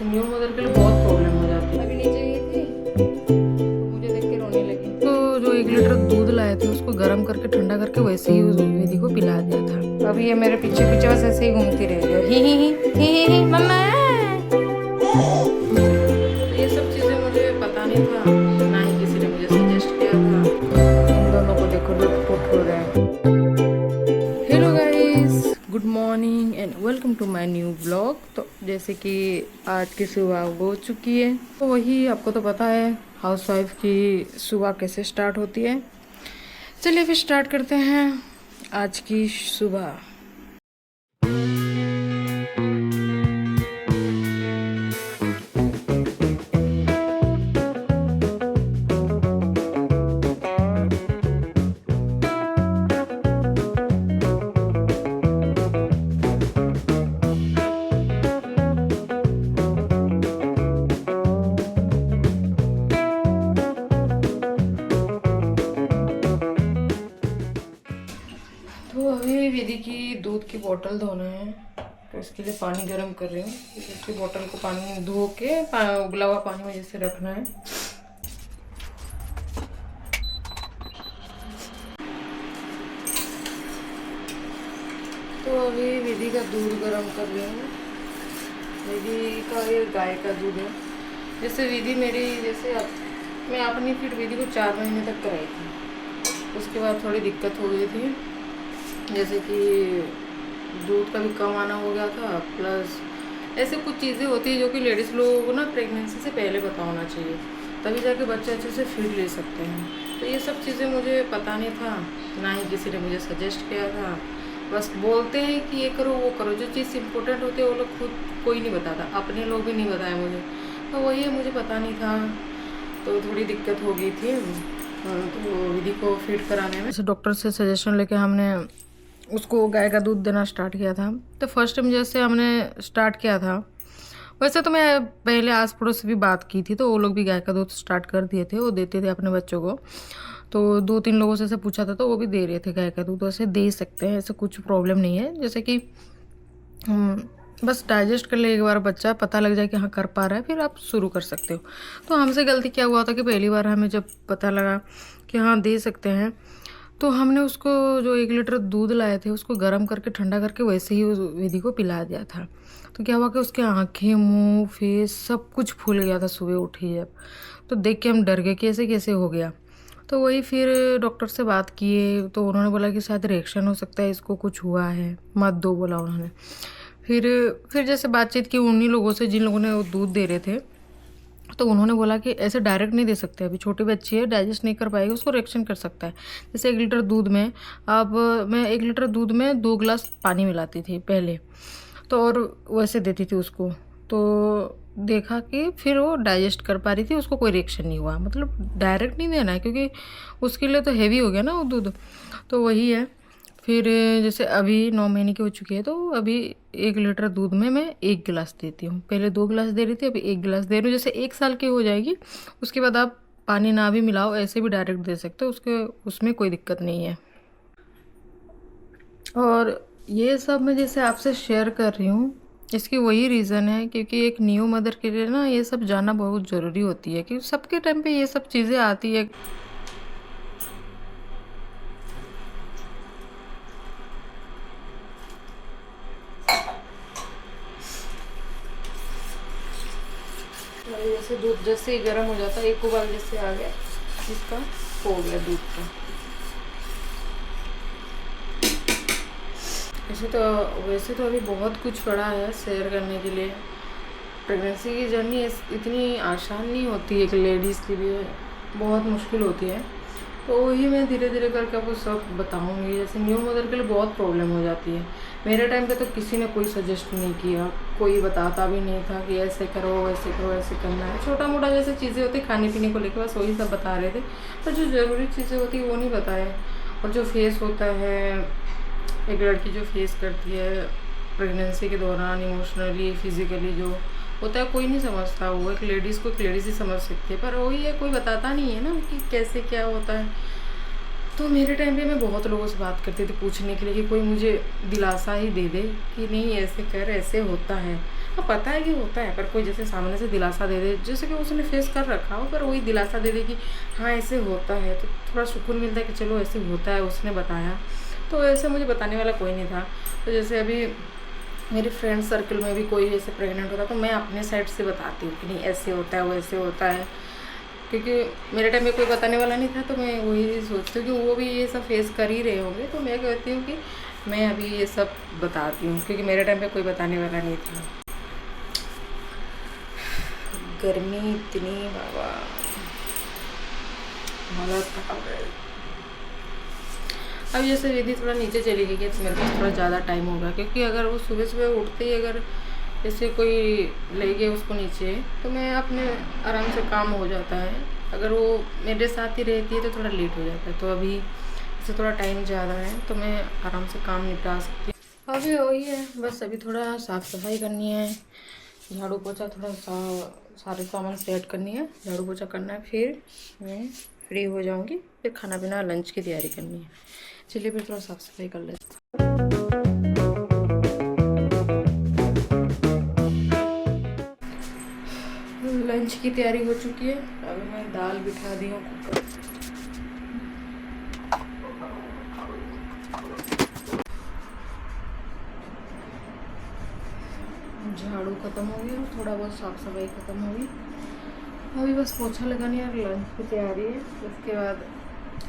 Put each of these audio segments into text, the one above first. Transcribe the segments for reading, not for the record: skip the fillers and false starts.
New mother के लिए बहुत प्रॉब्लम हो जाती है। अभी नीचे गई थी तो मुझे देख के रोने लगी। तो जो 1 लीटर दूध लाए थे उसको गर्म करके ठंडा करके वैसे ही उस विधि को पिला दिया था। अभी ये मेरे पीछे पीछे बस ऐसे ही घूमती रह रही है, ही मम्मा। तो ये सब चीजें मुझे पता नहीं था, ना ही किसी ने मुझे सजेस्ट किया था। इन दोनों को देखो लुटपुट हो रहे हैं। Hello guys, good morning and welcome to my new blog. तो जैसे कि आज की सुबह हो चुकी है, तो वही आपको तो पता है हाउसवाइफ की सुबह कैसे स्टार्ट होती है। चलिए फिर स्टार्ट करते हैं आज की सुबह। तो अभी विधि की दूध की बोतल धोना है, तो इसके लिए पानी गर्म कर रही हूँ। इसकी बोतल को पानी धो के उबला हुआ पानी में जैसे रखना है। तो अभी विधि का दूध गर्म कर रही हूँ। विधि का ये गाय का दूध है। जैसे विधि मेरी मैं अपनी फिर विधि को 4 महीने तक कराई थी। उसके बाद थोड़ी दिक्कत हो गई थी, जैसे कि दूध का भी कम आना हो गया था, प्लस ऐसे कुछ चीज़ें होती है जो कि लेडीज़ लोगों को ना प्रेगनेंसी से पहले पता होना चाहिए, तभी जाके बच्चे अच्छे से फीड ले सकते हैं। तो ये सब चीज़ें मुझे पता नहीं था, ना ही किसी ने मुझे सजेस्ट किया था। बस बोलते हैं कि ये करो वो करो, जो चीज़ इम्पोर्टेंट होती है वो लोग खुद कोई नहीं बताता, अपने लोग भी नहीं बताए मुझे। तो वही है, मुझे पता नहीं था, तो थोड़ी दिक्कत हो गई थी। तो विधि को फीड कराने में डॉक्टर से सजेशन लेके हमने उसको गाय का दूध देना स्टार्ट किया था। तो फर्स्ट टाइम जैसे हमने स्टार्ट किया था, वैसे तो मैं पहले आस पड़ोस से भी बात की थी, तो वो लोग भी गाय का दूध स्टार्ट कर दिए थे, वो देते थे अपने बच्चों को। तो 2-3 लोगों से पूछा था, तो वो भी दे रहे थे गाय का दूध। वैसे दे सकते हैं, ऐसे कुछ प्रॉब्लम नहीं है। जैसे कि बस डाइजेस्ट कर ले एक बार, बच्चा पता लग जाए कि हाँ कर पा रहा है, फिर आप शुरू कर सकते हो। तो हमसे गलती क्या हुआ था कि पहली बार हमें जब पता लगा कि हाँ दे सकते हैं, तो हमने उसको जो 1 लीटर दूध लाए थे उसको गर्म करके ठंडा करके वैसे ही उस विधि को पिला दिया था। तो क्या हुआ कि उसके आँखें, मुंह, फेस सब कुछ फूल गया था सुबह उठी जब। तो देख के हम डर गए कि ऐसे कैसे हो गया। तो वही फिर डॉक्टर से बात किए, तो उन्होंने बोला कि शायद रिएक्शन हो सकता है, इसको कुछ हुआ है, मत दो बोला उन्होंने। फिर जैसे बातचीत की उन्हीं लोगों से जिन लोगों ने वो दूध दे रहे थे, तो उन्होंने बोला कि ऐसे डायरेक्ट नहीं दे सकते, अभी छोटी बच्ची है, डाइजेस्ट नहीं कर पाएगी, उसको रिएक्शन कर सकता है। जैसे 1 लीटर दूध में, अब मैं 1 लीटर दूध में 2 गिलास पानी मिलाती थी पहले, तो और वैसे देती थी उसको। तो देखा कि फिर वो डाइजेस्ट कर पा रही थी, उसको कोई रिएक्शन नहीं हुआ। मतलब डायरेक्ट नहीं देना है, क्योंकि उसके लिए तो हैवी हो गया ना वो दूध। तो वही है। फिर जैसे अभी 9 महीने की हो चुकी है, तो अभी 1 लीटर दूध में मैं 1 गिलास देती हूँ। पहले 2 गिलास दे रही थी, अभी 1 गिलास दे रही हूँ। जैसे 1 साल की हो जाएगी उसके बाद आप पानी ना भी मिलाओ, ऐसे भी डायरेक्ट दे सकते हो, उसमें कोई दिक्कत नहीं है। और ये सब मैं जैसे आपसे शेयर कर रही हूँ, इसकी वही रीज़न है क्योंकि एक न्यू मदर के लिए ना ये सब जानना बहुत ज़रूरी होती है, क्योंकि सबके टाइम पे ये सब चीज़ें आती है। जैसे दूध जैसे ही गर्म हो जाता है, एक उबाल जैसे आ गया, इसका हो गया दूध का। वैसे तो अभी बहुत कुछ पड़ा है शेयर करने के लिए। प्रेगनेंसी की जर्नी इतनी आसान नहीं होती, एक लेडीज़ के लिए बहुत मुश्किल होती है। तो वही मैं धीरे धीरे करके आपको सब बताऊंगी। जैसे न्यू मदर के लिए बहुत प्रॉब्लम हो जाती है। मेरे टाइम पे तो किसी ने कोई सजेस्ट नहीं किया, कोई बताता भी नहीं था कि ऐसे करो वैसे करो, ऐसे करना है। छोटा मोटा जैसे चीज़ें होती खाने पीने को लेकर, बस वही सब बता रहे थे, पर जो ज़रूरी चीज़ें होती वो नहीं बताए। और जो फेस होता है, एक लड़की जो फेस करती है प्रेगनेंसी के दौरान, इमोशनली फिज़िकली जो होता है, कोई नहीं समझता। वो एक लेडीज़ को एक लेडीज़ ही समझ सकती है, पर वही है, कोई बताता नहीं है ना कि कैसे क्या होता है। तो मेरे टाइम पे मैं बहुत लोगों से बात करती थी पूछने के लिए कि कोई मुझे दिलासा ही दे दे कि नहीं ऐसे कर, ऐसे होता है। हाँ पता है कि होता है, पर कोई जैसे सामने से दिलासा दे दे, जैसे कि उसने फेस कर रखा हो, पर वही दिलासा दे दे कि हाँ ऐसे होता है, तो थोड़ा सुकून मिलता है कि चलो ऐसे होता है, उसने बताया। तो ऐसे मुझे बताने वाला कोई नहीं था। तो जैसे अभी मेरे फ्रेंड सर्कल में भी कोई ऐसे प्रेग्नेंट होता है तो मैं अपने साइड से बताती हूँ कि नहीं ऐसे होता है, वैसे होता है, क्योंकि मेरे टाइम में कोई बताने वाला नहीं था। तो मैं वही सोचती हूँ कि वो भी ये सब फेस कर ही रहे होंगे, तो मैं कहती हूँ कि मैं अभी ये सब बताती हूँ, क्योंकि मेरे टाइम पे कोई बताने वाला नहीं था। गर्मी इतनी बाबा हालत खराब है। अब जैसे विधि थोड़ा नीचे चली गई है तो मेरे पास थोड़ा ज़्यादा टाइम होगा, क्योंकि अगर वो सुबह सुबह उठते ही अगर जैसे कोई ले गया उसको नीचे तो मैं अपने आराम से काम हो जाता है। अगर वो मेरे साथ ही रहती है तो थोड़ा लेट हो जाता है। तो अभी जैसे थोड़ा टाइम ज़्यादा है तो मैं आराम से काम निपटा सकती हूँ। अभी वही है, बस अभी थोड़ा साफ़ सफाई करनी है, झाड़ू पोछा थोड़ा सारे सामान सेट करनी है, झाड़ू पोछा करना है, फिर मैं फ्री हो जाऊंगी, फिर खाना पीना लंच की तैयारी करनी है। चलिए फिर थोड़ा साफ सफाई कर लेते हैं। लंच की तैयारी हो चुकी है, अभी मैं दाल बिठा दी हूँ कुकर। झाड़ू खत्म हो गया, थोड़ा बहुत साफ सफाई खत्म हो गई, अभी बस पोछा लगानी है और लंच की तैयारी है। उसके बाद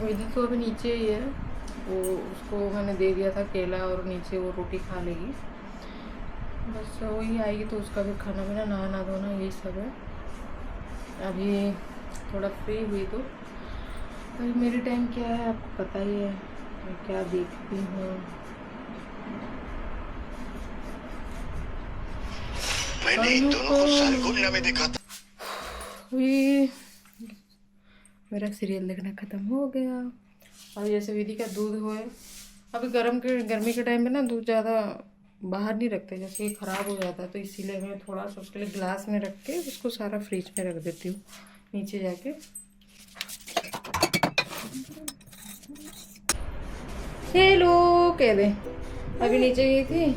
विधि तो अभी नीचे ही है, वो उसको मैंने दे दिया था केला और नीचे वो रोटी खा लेगी। बस वही आएगी तो उसका भी खाना पीना नहाना धोना यही सब है। अभी थोड़ा फ्री हुई तो अभी मेरी टाइम क्या है आपको पता ही है, मैं क्या देखती हूँ। मैंने इन दोनों को सालगुन्ना में देखा था। अभी मेरा सीरियल देखना ख़त्म हो गया। और जैसे विधि का दूध हो, अभी गर्मी के टाइम में ना दूध ज़्यादा बाहर नहीं रखते, जैसे ये ख़राब हो जाता है, तो इसीलिए मैं थोड़ा सा उसके लिए गिलास में रख के उसको सारा फ्रिज में रख देती हूँ नीचे जाके। हेलो कह दे, अभी नीचे गई थी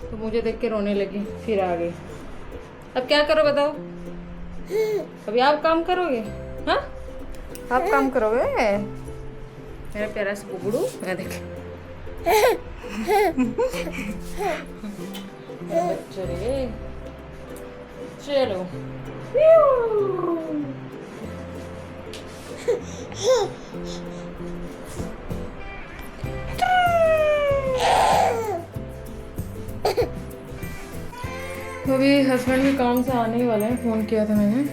तो मुझे देख के रोने लगी, फिर आ गई। अब क्या करो बताओ, अभी आप काम करोगे? हाँ आप काम करोगे मेरा प्यारा सा बुगड़ू, मैं देख चले चलो। तो अभी हस्बैंड भी काम से आने ही वाले हैं, फ़ोन किया था मैंने,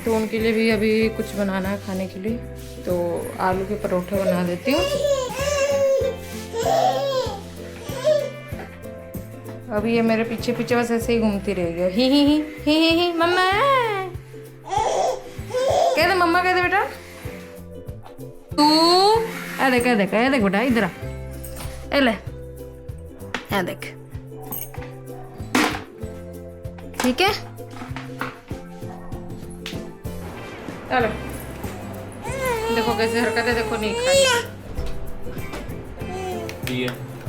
तो उनके लिए भी अभी कुछ बनाना है खाने के लिए, तो आलू के परोठे बना देती हूँ। अभी ये मेरे पीछे पीछे बस ऐसे ही घूमती रहेगी, ही मम्मा कह दे, मम्मा कह दे बेटा, तू ए देख बेटा इधर आ, ले ए देख, ठीक है चलो। देखो कैसे हरकतें, देखो नहीं खाई,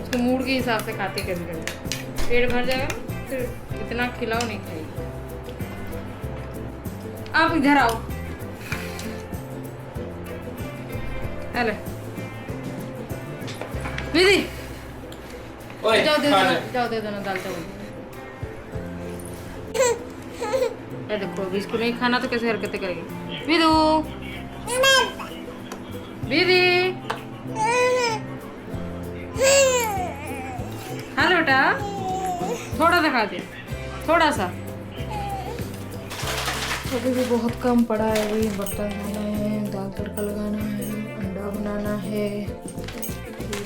उसके मूड के हिसाब से खाती, कभी कभी पेट भर जाएगा फिर इतना खिलाओ नहीं खाएगी। आप इधर आओ, अरे विधि जाओ दे दो ना दाल चावल। देखो अभी इसको नहीं खाना तो कैसे हरकतें करेगी। विधु विधि हेलो बेटा, थोड़ा दिखा दे, थोड़ा सा। अभी भी बहुत काम पड़ा है, अभी बर्तन धोना है, दाल तड़का लगाना है, अंडा बनाना है,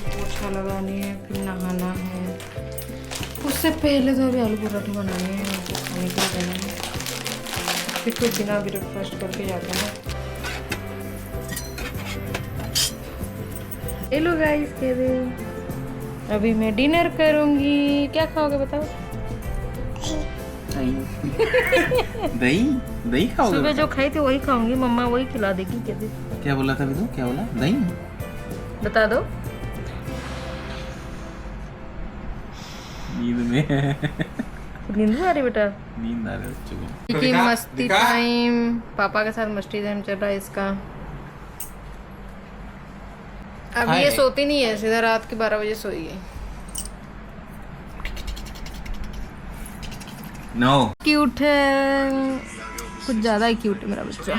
पोछा लगानी है, फिर नहाना है। उससे पहले तो अभी आलू पराठे बनाने हैं, उनको खाने के लिए देना है, फिर कुछ बिना ब्रेकफास्ट करके जाते हैं। हेलो गाइस, कह दे अभी मैं डिनर करूंगी। क्या खाओगे बताओ? दही दही खाओगे? सुबह जो खाई थी वही खाऊंगी, मम्मा वही खिला देगी। कह दे क्या बोला था विदु, क्या बोला? दही बता दो। नींद में नींद आ रही बेटा? नींद आ रही है बच्चों को। की मस्ती टाइम, पापा के साथ मस्ती टाइम चल रहा है इसका। अब ये सोती नहीं है, सीधा रात के 12 बजे सोई है। नो क्यूट है, कुछ ज्यादा ही क्यूट है मेरा बच्चा।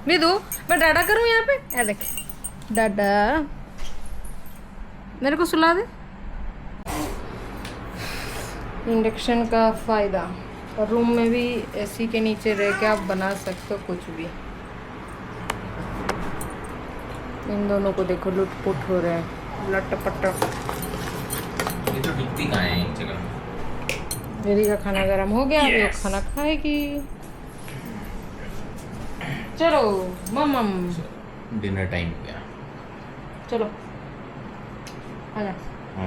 विदु मैं डाडा करूं यहाँ पे? ऐ देख डाडा, मेरे को सुला दे। इंडक्शन का फ़ायदा, और रूम में भी एसी के नीचे रह के आप बना सकते हो कुछ भी। इन दोनों को देखो लुटपुट हो रहे हैं, लटपट। ये तो दिखती कहाँ है एक जगह। दीदी का खाना गर्म हो गया, अभी वो खाना खाएगी। चलो मम्मम, डिनर टाइम हो गया। चलो आजा,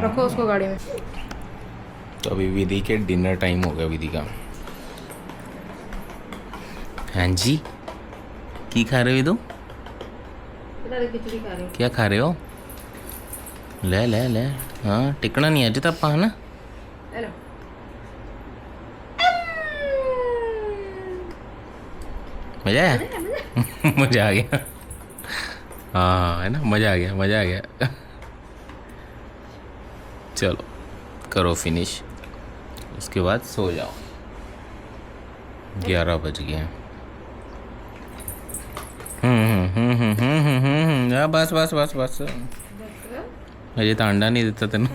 रखो उसको गाड़ी में। तो अभी विधि के डिनर टाइम हो गया विधि का। हाँ जी, की खा रहे हो विदु? खिचड़ी खा रही हूँ। क्या खा रहे हो? ले ले ले। हाँ टिकना नहीं अज तक है ना। हेलो मजा आया? मजा आ गया। हाँ है ना, मजा आ गया, मजा आ गया। चलो करो फिनिश, उसके बाद सो जाओ। 11 बज गए। बस बस बस बस, अजय तो अंडा नहीं देता तेन।